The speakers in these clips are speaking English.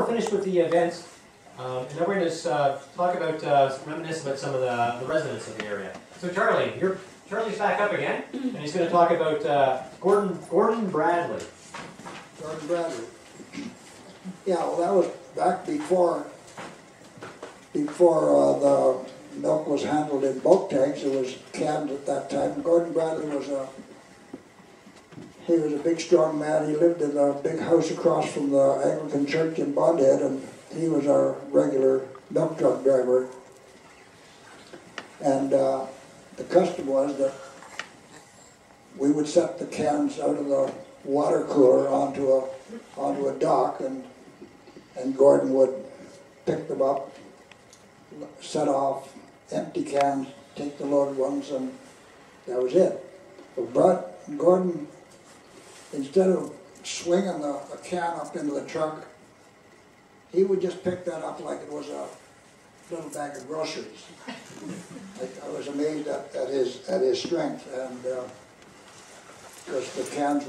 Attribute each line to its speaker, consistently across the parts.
Speaker 1: finish with the events, and then we're going to talk about, reminisce about some of the residents of the area. So Charlie's back up again, and he's going to talk about Gordon Bradley.
Speaker 2: Gordon Bradley. Yeah, well, that was back before the milk was handled in bulk tanks. It was canned at that time. Gordon Bradley was a big, strong man. He lived in a big house across from the Anglican Church in Bondhead, and he was our regular milk truck driver. And the custom was that we would set the cans out of the water cooler onto a dock, and Gordon would pick them up, set off empty cans, take the loaded ones, and that was it. But Gordon, instead of swinging a can up into the truck, he would just pick that up like it was a little bag of groceries. I was amazed at his strength, and because the cans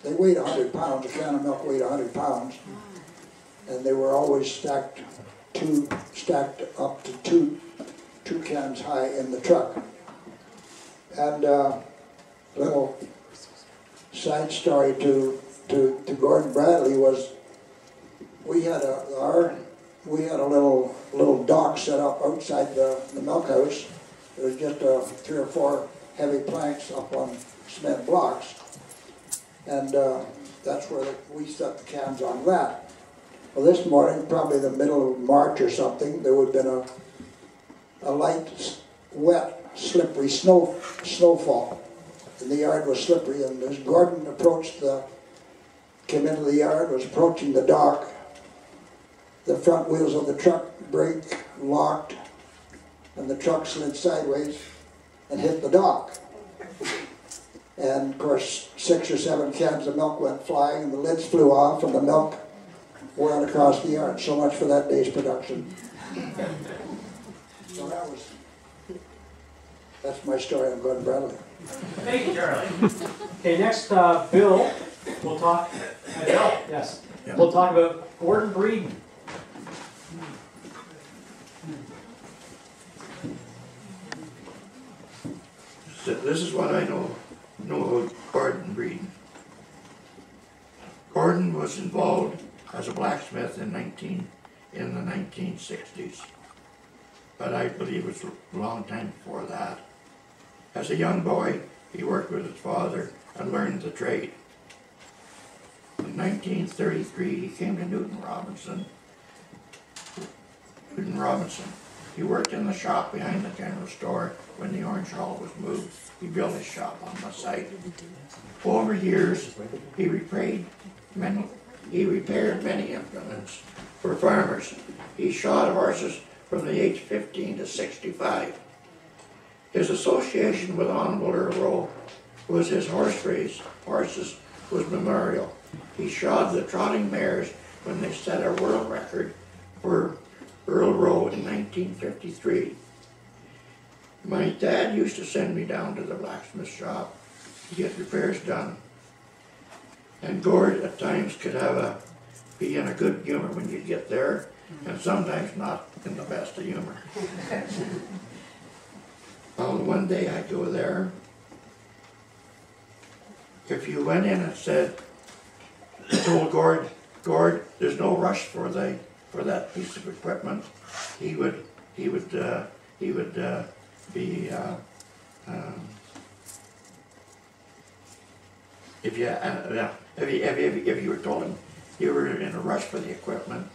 Speaker 2: they weighed 100 pounds. A can of milk weighed 100 pounds, and they were always stacked up to two cans high in the truck. And little side story to Gordon Bradley was we had a little dock set up outside the milk house. It was just 3 or 4 heavy planks up on cement blocks, and that's where we set the cans on that. Well, this morning, probably the middle of March or something, there would have been a light, wet, slippery snowfall, and the yard was slippery. And as Gordon came into the yard, was approaching the dock, the front wheels of the truck braked, locked, and the truck slid sideways and hit the dock. And of course, 6 or 7 cans of milk went flying, and the lids flew off, and the milk went across the yard. So much for that day's production. So that's my story on Gordon Bradley.
Speaker 1: Thank you, Charlie. Okay, next, Bill will talk. Bill, yes. Yeah. We'll talk about Gordon Breedon.
Speaker 3: So this is what I know about Gordon Breedon. Gordon was involved as a blacksmith in the 1960s, but I believe it was a long time before that. As a young boy, he worked with his father and learned the trade. In 1933, he came to Newton Robinson. He worked in the shop behind the general store when the Orange Hall was moved. He built his shop on the site. Over years, he repaired many implements for farmers. He shod horses from the age 15 to 65. His association with Honourable Earl Rowe was his horses was memorial. He shod the trotting mares when they set a world record for Earl Rowe in 1953. My dad used to send me down to the blacksmith shop to get repairs done. And Gord at times could be in a good humor when you get there, and sometimes not in the best of humor. Well, one day I go there. If you went in and told Gord, there's no rush for that piece of equipment, he would be if you were told him you were in a rush for the equipment,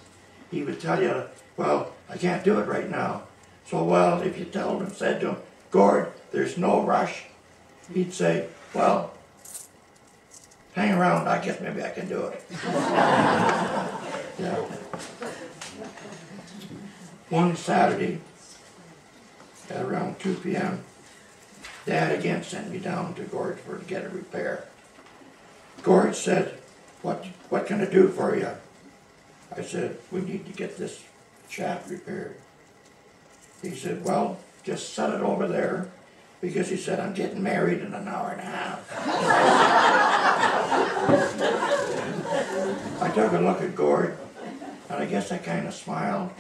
Speaker 3: he would tell you, well, I can't do it right now. So, well, if you said to him, Gord, there's no rush, he'd say, well, hang around, I guess maybe I can do it. Yeah. One Saturday, at around 2 p.m., Dad again sent me down to Gord to get a repair. Gord said, what can I do for you? I said, we need to get this shaft repaired. He said, well, just set it over there, because he said, I'm getting married in an hour and a half. I took a look at Gord, and I guess I kind of smiled,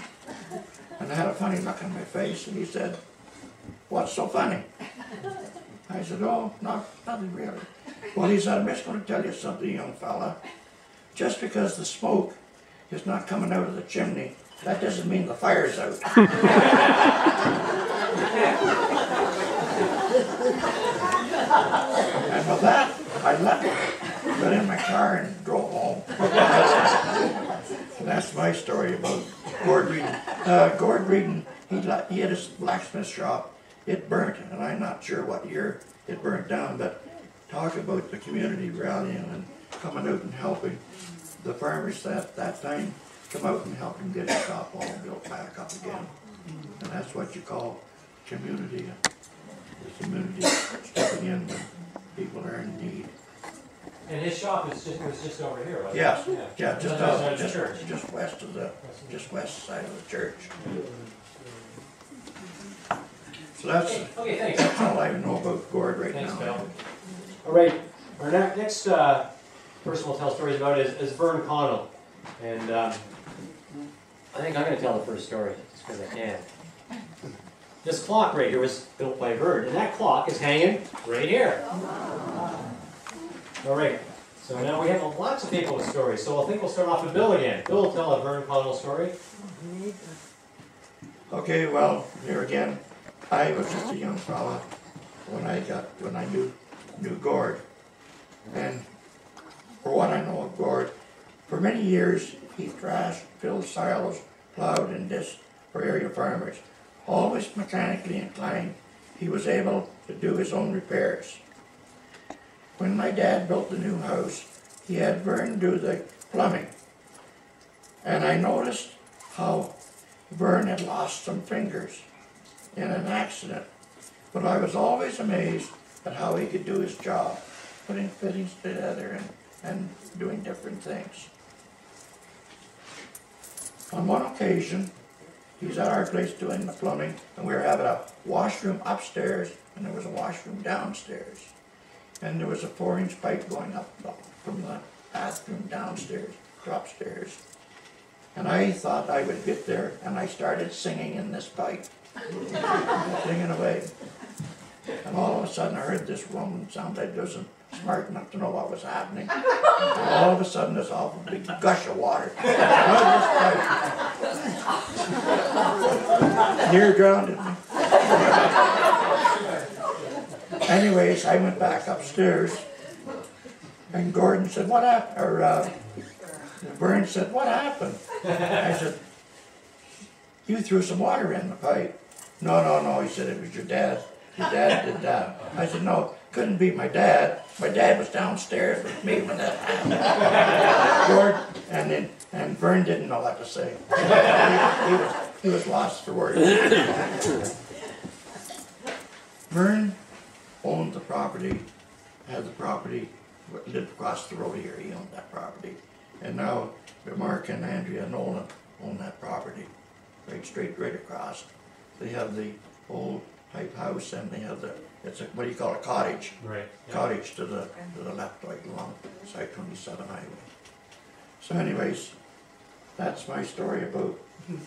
Speaker 3: and I had a funny look on my face, and he said, "What's so funny?" I said, "Oh, nothing really." Well, he said, "I'm just going to tell you something, young fella. Just because the smoke is not coming out of the chimney, that doesn't mean the fire's out." And with that, I left, got in my car and drove home. And that's my story about Gord Breedon. Gord Breedon, he had his blacksmith shop. It burnt, and I'm not sure what year it burnt down, but talk about the community rallying and coming out and helping. The farmers at that time come out and help him get his shop all built back up again. And that's what you call community. The community stepping in when people are in need.
Speaker 1: And his shop was just over here, wasn't
Speaker 3: Yes,
Speaker 1: it?
Speaker 3: yeah, just west of the,
Speaker 1: Church.
Speaker 3: west side of the church. So that's
Speaker 1: Okay, thanks.
Speaker 3: all I know about Gord right
Speaker 1: Thanks,
Speaker 3: now.
Speaker 1: Bill. All right, our next person we'll tell stories about is Vern Connell. And I think I'm going to tell the first story, just because I can. This clock right here was built by Vern, and that clock is hanging right here. All right, so now we have lots of people with stories, so I think we'll start off with Bill again. Bill will tell a Vern Connell story.
Speaker 3: Okay, well, here again, I was just a young fella when I knew Gord. And for what I know of Gord, for many years he thrashed, filled silos, plowed and disced for area farmers. Always mechanically inclined, he was able to do his own repairs. When my dad built the new house, he had Vern do the plumbing. And I noticed how Vern had lost some fingers in an accident. But I was always amazed at how he could do his job, putting fittings together and doing different things. On one occasion, he was at our place doing the plumbing, and we were having a washroom upstairs, and there was a washroom downstairs. And there was a 4-inch pipe going up from the bathroom downstairs to upstairs. And I thought I would get there, and I started singing in this pipe, singing away. And all of a sudden I heard this woman sound like wasn't smart enough to know what was happening. And all of a sudden this awful big gush of water out of this pipe. Near drowned me. Anyways, I went back upstairs, and Gordon said, "What happened?" Or Vern said, "What happened?" I said, "You threw some water in the pipe." No, he said, "It was your dad. Your dad did that." I said, "No, couldn't be my dad. My dad was downstairs with me when that happened." And Vern didn't know what to say. He was lost for words. Vern owned the property, lived across the road here. He owned that property. And now Mark and Andrea Nolan own that property, right across. They have the old type house, and they have it's a, what do you call it, a cottage.
Speaker 1: Right. Yeah.
Speaker 3: Cottage to the left, right along Side 27 highway. So anyways, that's my story about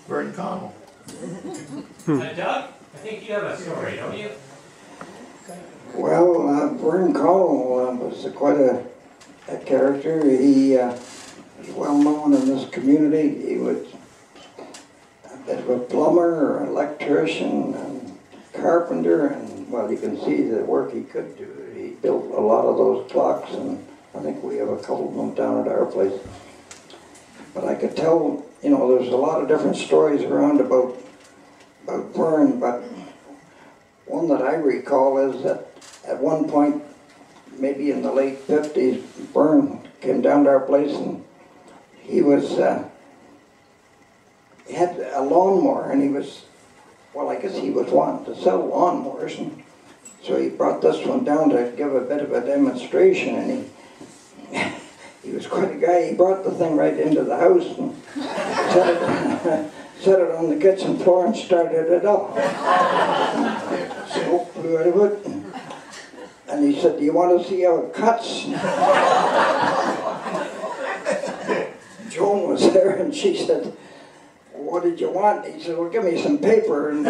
Speaker 3: Vern Connell.
Speaker 1: Doug, I think you have a story, don't you?
Speaker 2: Well, Vern Connell was quite a character. He was well known in this community. He was a bit of a plumber, electrician, and carpenter, and well, you can see the work he could do. He built a lot of those clocks, and I think we have a couple of them down at our place. But I could tell, there's a lot of different stories around about Vern, but one that I recall is that at one point, maybe in the late 50s, Vern came down to our place, and he had a lawnmower, and he was, well, I guess he was wanting to sell lawnmowers, and so he brought this one down to give a bit of a demonstration, and he was quite a guy. He brought the thing right into the house and set it on the kitchen floor and started it up. Smoke flew out of it. And he said, "Do you want to see how it cuts?" was there, and she said, "What did you want?" He said, "Well, give me some paper." And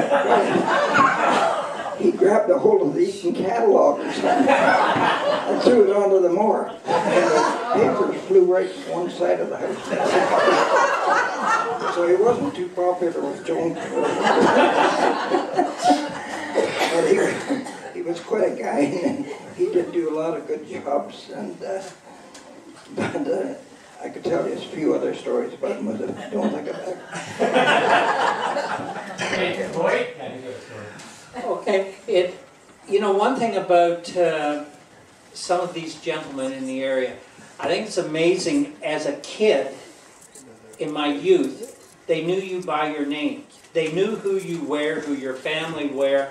Speaker 2: he grabbed a hold of the Eaton catalog or something and threw it onto the moor. And the papers flew right one side of the house. So he wasn't too popular with Joan. But he was quite a guy, and he did do a lot of good jobs. And I could tell you a few other stories about him, but I don't think of that.
Speaker 1: Hey, Lloyd? Yeah, you got a story.
Speaker 4: Okay, one thing about some of these gentlemen in the area, I think it's amazing. As a kid, in my youth, they knew you by your name. They knew who you were, who your family were,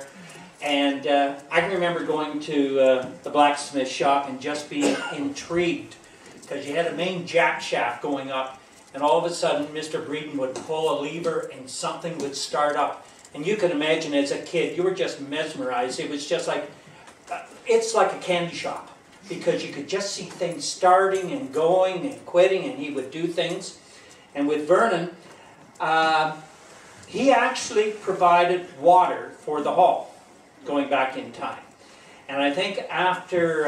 Speaker 4: and I can remember going to the blacksmith shop and just being intrigued, because you had a main jack shaft going up, and all of a sudden Mr. Breedon would pull a lever and something would start up. And you can imagine as a kid, you were just mesmerized. It was just like, it's like a candy shop, because you could just see things starting and going and quitting, and he would do things. And with Vernon, he actually provided water for the hall, going back in time. And I think after,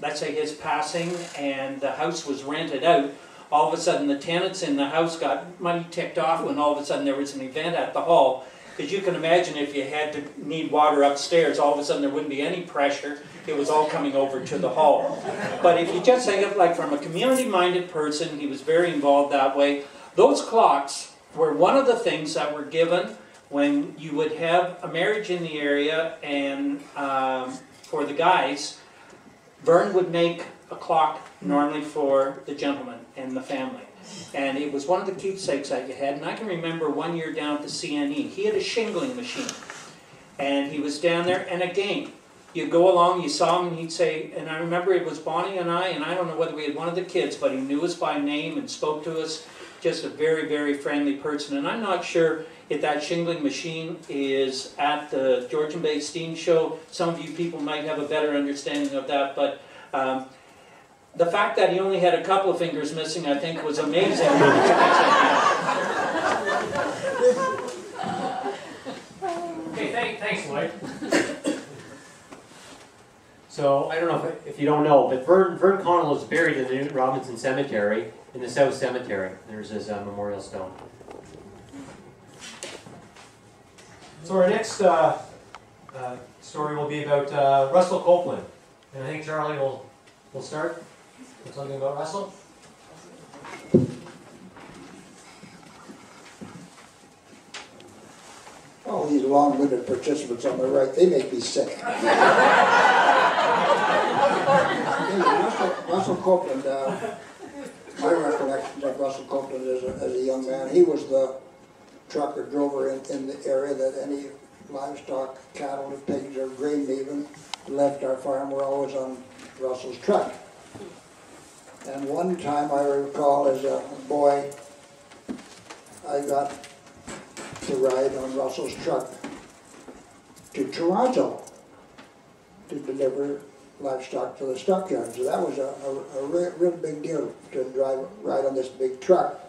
Speaker 4: let's say, his passing and the house was rented out, all of a sudden the tenants in the house got money ticked off when all of a sudden there was an event at the hall. Because you can imagine if you had to need water upstairs, all of a sudden there wouldn't be any pressure. It was all coming over to the hall. But if you just think of, like, from a community-minded person, he was very involved that way. Those clocks were one of the things that were given when you would have a marriage in the area, and for the guys, Vern would make a clock normally for the gentleman and the family. And it was one of the keepsakes that you had. And I can remember one year down at the CNE, he had a shingling machine. And he was down there, and again, you go along, you saw him, and he'd say, and I remember it was Bonnie and I don't know whether we had one of the kids, but he knew us by name and spoke to us. Just a very, very friendly person. And I'm not sure if that shingling machine is at the Georgian Bay Steam Show. Some of you people might have a better understanding of that, but the fact that he only had a couple of fingers missing, I think, was amazing.
Speaker 1: Okay, thanks, Lloyd. So, I don't know if you don't know, but Vern Connell is buried in the Newton Robinson Cemetery, in the South Cemetery. There's his memorial stone. So our next story will be about Russell Copeland. And I think Charlie will start with something about Russell.
Speaker 2: Oh, these long-winded participants on the right, they make me sick. Russell Copeland, my recollections of Russell Copeland as a young man, he was the trucker drover in the area that any livestock, cattle, pigs, or grain even left our farm were always on Russell's truck. And one time I recall as a boy, I got to ride on Russell's truck to Toronto to deliver livestock to the stockyards. So that was a real big deal to ride on this big truck.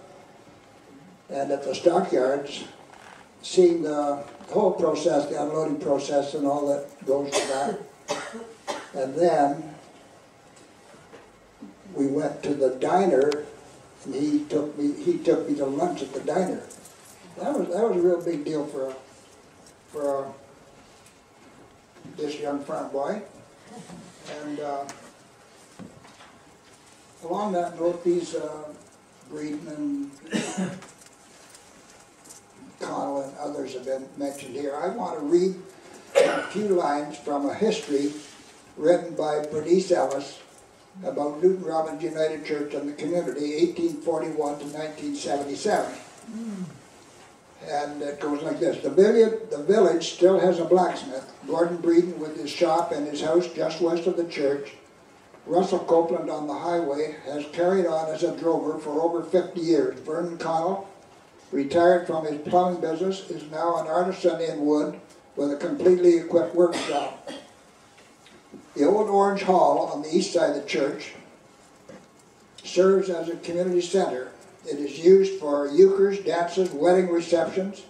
Speaker 2: And at the stockyards, seeing the whole process, the unloading process and all that goes to that. And then we went to the diner, and he took me to lunch at the diner. That was a real big deal for this young farm boy. And along that note, these Breedon and Connell and others have been mentioned here. I want to read a few lines from a history written by Bernice Ellis about Newton Robins United Church and the community, 1841 to 1977. And it goes like this. The village still has a blacksmith, Gordon Breedon with his shop and his house just west of the church. Russell Copeland on the highway has carried on as a drover for over 50 years. Vern Connell, retired from his plumbing business, is now an artisan in wood with a completely equipped workshop. The old Orange Hall on the east side of the church serves as a community center It is used for euchres, dances, wedding receptions,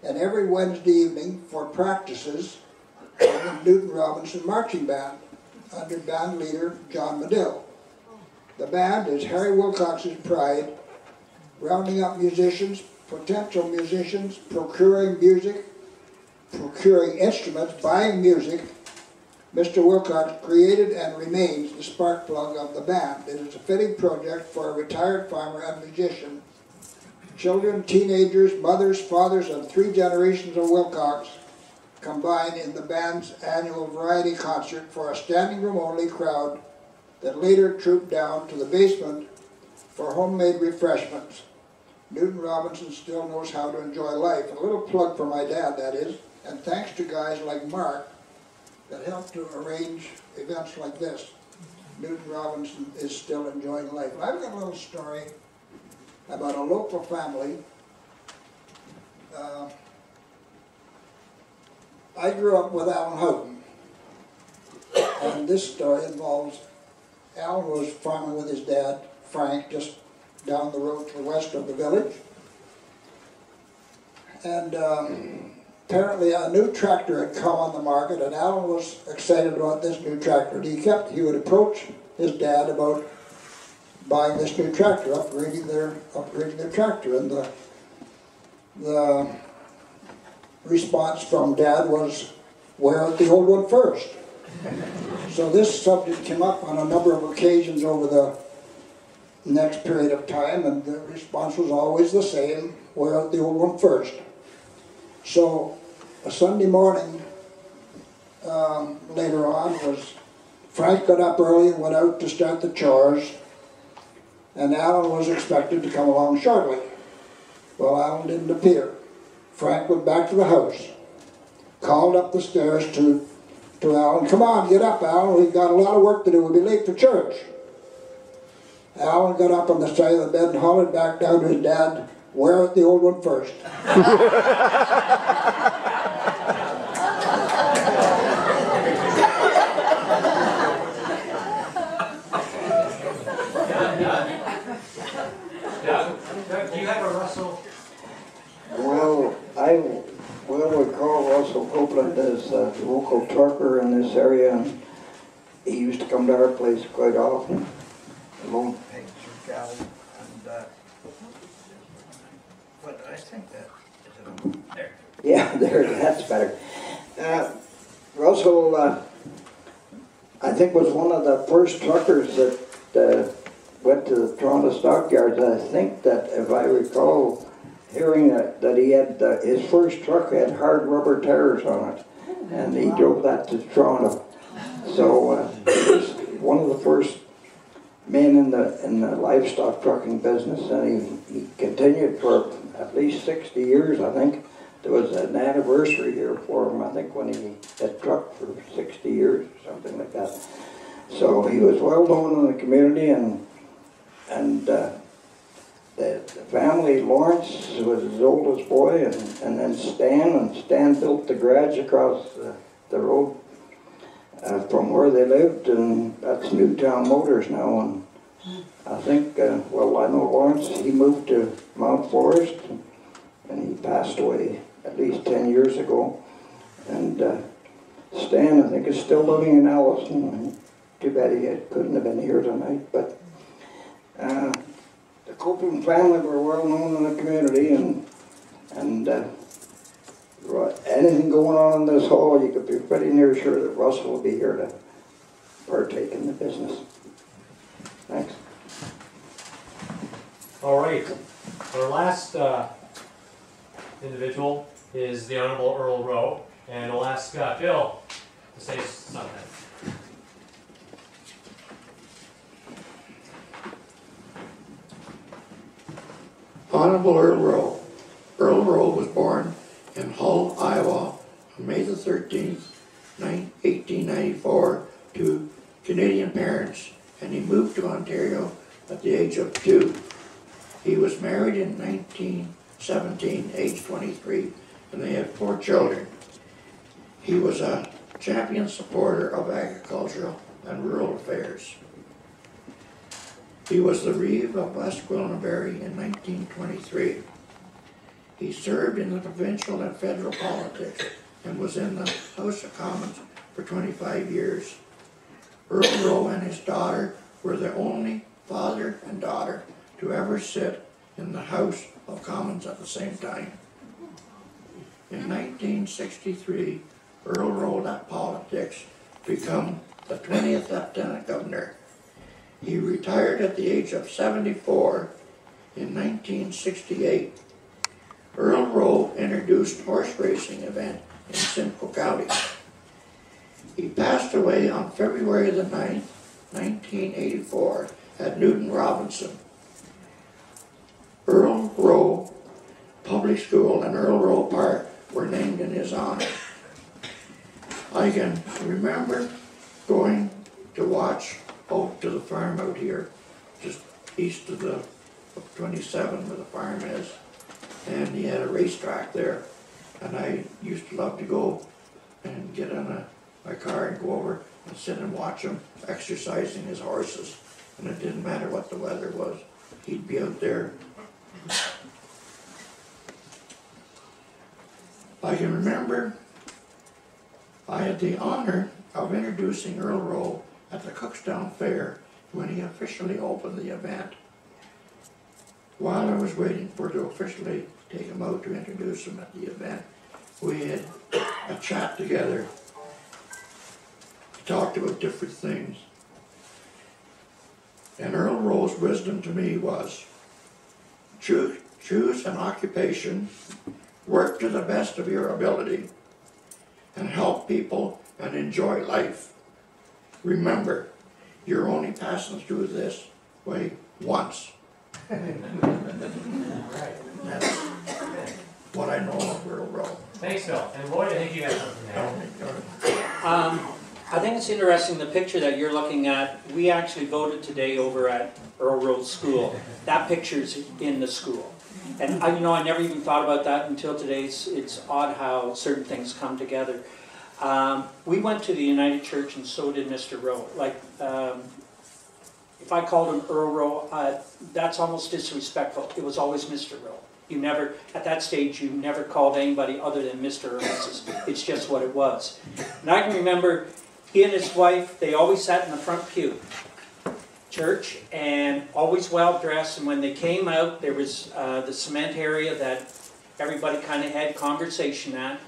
Speaker 2: and every Wednesday evening for practices of the Newton Robinson Marching Band under band leader John Medill. The band is Harry Wilcox's pride, rounding up musicians, potential musicians, procuring music, procuring instruments, buying music. Mr. Wilcox created and remains the spark plug of the band. It is a fitting project for a retired farmer and musician. Children, teenagers, mothers, fathers, and 3 generations of Wilcox combine in the band's annual variety concert for a standing room only crowd that later trooped down to the basement for homemade refreshments. Newton Robinson still knows how to enjoy life. A little plug for my dad, that is, and thanks to guys like Mark that helped to arrange events like this. Newton Robinson is still enjoying life. I've got a little story about a local family. I grew up with Alan Houghton, and this story involves Alan was farming with his dad, Frank, just down the road to the west of the village. And apparently a new tractor had come on the market, and Alan was excited about this new tractor. He would approach his dad about buying this new tractor, upgrading their tractor, and the response from Dad was, wear out the old one first. So this subject came up on a number of occasions over the next period of time, and the response was always the same, wear out the old one first. So a Sunday morning later on was Frank got up early and went out to start the chores, and Alan was expected to come along shortly. Well, Alan didn't appear. Frank went back to the house, called up the stairs to Alan, come on, get up, Alan, we've got a lot of work to do, we'll be late for church. Alan got up on the side of the bed and hollered back down to his dad, wear out the old one first.
Speaker 1: Do you have a Russell?
Speaker 5: Well, I will recall Russell Copeland as a local trucker in this area, and he used to come to our place quite often, load pigs or cattle, and but I think that is it there. Yeah, there. That's better. Russell, I think was one of the first truckers that went to the Toronto stockyards. I think that, if I recall, hearing that he had his first truck had hard rubber tires on it, and he drove that to Toronto. So he was one of the first men in the livestock trucking business, and he continued for at least 60 years. I think there was an anniversary here for him, I think, when he had trucked for 60 years or something like that. So he was well known in the community, and the family, Lawrence was his oldest boy, and then Stan built the garage across the road from where they lived, and that's Newtown Motors now. And I think, well, I know Lawrence, he moved to Mount Forest, and he passed away at least 10 years ago. And Stan, I think, is still living in Allison. Too bad he couldn't have been here tonight, but the Copeland family were well known in the community, and anything going on in this hall, you could be pretty near sure that Russell will be here to partake in the business. Thanks.
Speaker 1: All right. Our last individual is the Honourable Earl Rowe, and we'll ask Bill to say something.
Speaker 3: Honourable Earl Rowe. Earl Rowe was born in Hull, Iowa on May the 13th, 1894 to Canadian parents, and he moved to Ontario at the age of 2. He was married in 1917, age 23, and they had 4 children. He was a champion supporter of agricultural and rural affairs. He was the Reeve of West Gwillimbury in 1923. He served in the provincial and federal politics and was in the House of Commons for 25 years. Earl Rowe and his daughter were the only father and daughter to ever sit in the House of Commons at the same time. In 1963, Earl Rowe left politics to become the 20th Lieutenant Governor. He retired at the age of 74 in 1968. Earl Rowe introduced horse racing event in Simcoe County. He passed away on February the 9th, 1984 at Newton Robinson. Earl Rowe Public School and Earl Rowe Park were named in his honor. I can remember going to watch out to the farm out here, just east of the 27 where the farm is, and he had a racetrack there, and I used to love to go and get in my car and go over and sit and watch him exercising his horses, and it didn't matter what the weather was, he'd be out there. I can remember I had the honor of introducing Earl Rowe at the Cookstown Fair when he officially opened the event. While I was waiting for to officially take him out to introduce him at the event, we had a chat together. We talked about different things. And Earl Rowe's wisdom to me was, choose an occupation, work to the best of your ability, and help people and enjoy life. Remember, you're only passing through this way once.
Speaker 1: Right.
Speaker 3: That's what I know of Earl Rowe.
Speaker 1: Thanks, Phil. And Lloyd, I think you got something there.
Speaker 4: I think it's interesting, the picture that you're looking at, we actually voted today over at Earl Rowe School. That picture's in the school. And I never even thought about that until today. It's odd how certain things come together. We went to the United Church and so did Mr. Rowe. Like, if I called him Earl Rowe, that's almost disrespectful. It was always Mr. Rowe. You never, at that stage, you never called anybody other than Mr. or Mrs. It's just what it was. And I can remember he and his wife, they always sat in the front pew, church, and always well dressed. And when they came out, there was the cement area that everybody kind of had conversation at.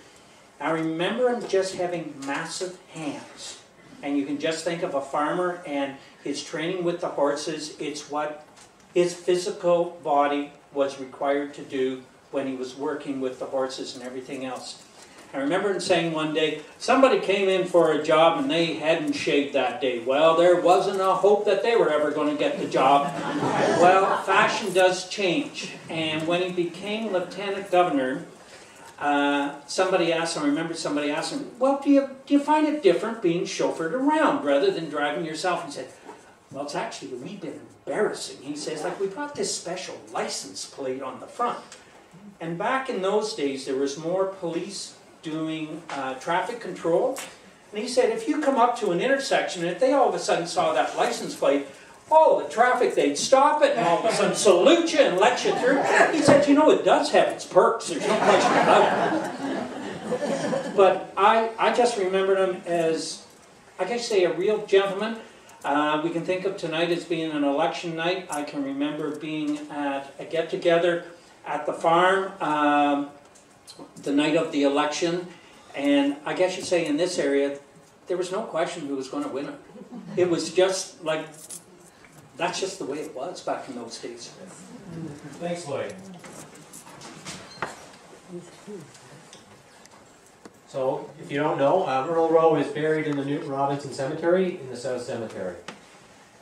Speaker 4: I remember him just having massive hands. And you can just think of a farmer and his training with the horses. It's what his physical body was required to do when he was working with the horses and everything else. I remember him saying one day, somebody came in for a job and they hadn't shaved that day. Well, there wasn't a hope that they were ever going to get the job. Well, fashion does change. And when he became Lieutenant Governor, somebody asked him, I remember somebody asked him, well, do you find it different being chauffeured around rather than driving yourself? He said, well, it's actually a wee bit embarrassing. He says, like, we brought this special license plate on the front. And back in those days, there was more police doing traffic control. And he said, if you come up to an intersection, and if they all of a sudden saw that license plate, all the traffic, they'd stop it and all of a sudden salute you and let you through. He said, it does have its perks. There's no question about it. But I just remembered him as, I guess say, a real gentleman. We can think of tonight as being an election night. I can remember being at a get-together at the farm the night of the election. And I guess you'd say in this area, there was no question who was going to win it. It was just like, that's just the way it was back in those days.
Speaker 1: Thanks, Lloyd. So, if you don't know, Earl Rowe is buried in the Newton Robinson Cemetery in the South Cemetery.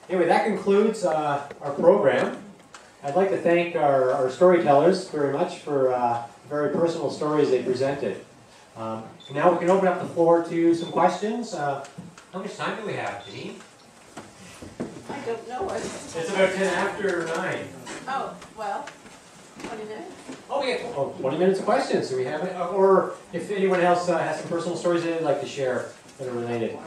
Speaker 1: Anyway, that concludes our program. I'd like to thank our storytellers very much for very personal stories they presented. Now we can open up the floor to some questions. How much time do we have, Janine?
Speaker 6: I don't know.
Speaker 1: It's about 10 after 9.
Speaker 6: Oh, well, 20 minutes.
Speaker 1: Oh, yeah. 20 minutes of questions. Do we have it? Or if anyone else has some personal stories they'd like to share that are related.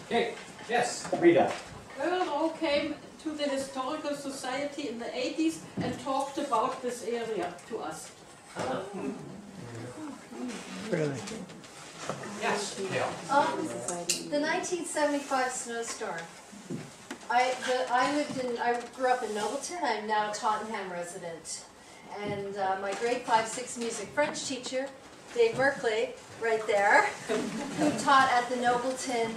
Speaker 1: Okay. Yes, Rita.
Speaker 6: Earl Rowe came to the Historical Society in the 80s and talked about this area to us.
Speaker 7: Really?
Speaker 1: Yes, Dale.
Speaker 8: The 1975 snowstorm. I grew up in Nobleton. I'm now a Tottenham resident. And my grade 5-6 music French teacher, Dave Merkley, right there, who taught at the Nobleton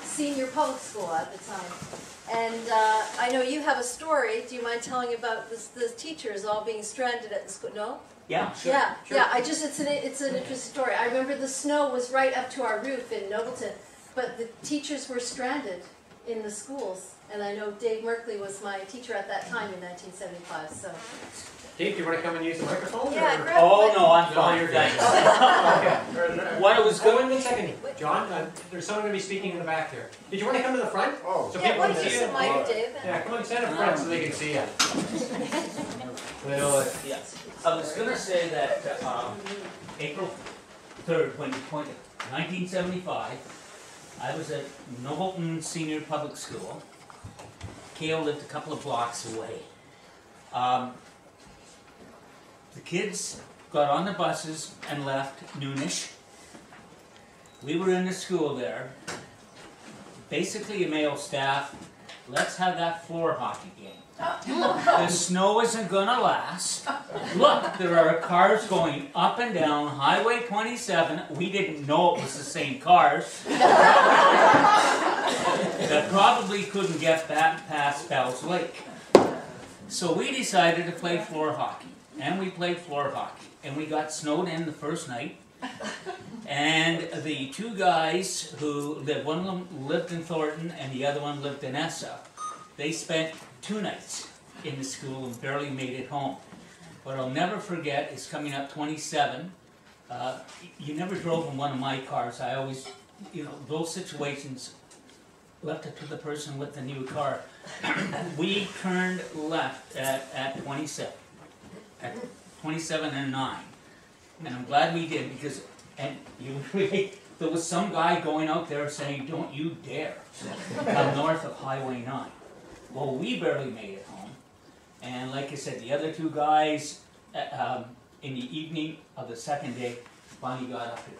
Speaker 8: Senior Public School at the time. And I know you have a story. Do you mind telling about the teachers all being stranded at the school? No?
Speaker 4: Yeah, sure.
Speaker 8: Yeah,
Speaker 4: sure.
Speaker 8: yeah. It's an interesting story. I remember the snow was right up to our roof in Nobleton, but the teachers were stranded in the schools. And I know Dave Merkley was my teacher at that time in 1975. So.
Speaker 1: Dave, do you want to come and use the microphone?
Speaker 8: Yeah,
Speaker 1: or?
Speaker 8: grab
Speaker 4: Oh,
Speaker 8: my-
Speaker 4: no, I'm
Speaker 1: No,
Speaker 4: fine,
Speaker 1: you're
Speaker 4: thanks.
Speaker 1: Okay.
Speaker 4: What I was
Speaker 1: Go
Speaker 4: going
Speaker 1: in 1 second. John, there's someone going to be speaking in the back there. Did you want to come to the front?
Speaker 2: Oh.
Speaker 1: So
Speaker 8: Yeah,
Speaker 1: people
Speaker 8: why
Speaker 1: can
Speaker 8: don't you
Speaker 1: see you?
Speaker 8: sit mic, Dave?
Speaker 1: Yeah, come on, stand up front so they can see you. So they know it.
Speaker 9: Yes, I was gonna say that, April 3rd, 1975, I was at Nobleton Senior Public School. Kale lived a couple of blocks away. The kids got on the buses and left noonish. We were in the school there, basically a male staff. Let's have that floor hockey game. The snow isn't gonna last. Look, there are cars going up and down Highway 27. We didn't know it was the same cars. That probably couldn't get back past Bell's Lake. So we decided to play floor hockey. And we played floor hockey. And we got snowed in the first night. And the two guys who lived, one of them lived in Thornton and the other one lived in Essa. They spent 2 nights in the school and barely made it home. What I'll never forget is coming up 27. You never drove in one of my cars. I always, those situations, left it to the person with the new car. We turned left at 27. At 27 and 9. And I'm glad we did because, there was some guy going out there saying, don't you dare come north of Highway 9. Well, we barely made it home. And like I said, the other two guys, in the evening of the second day, finally got up here.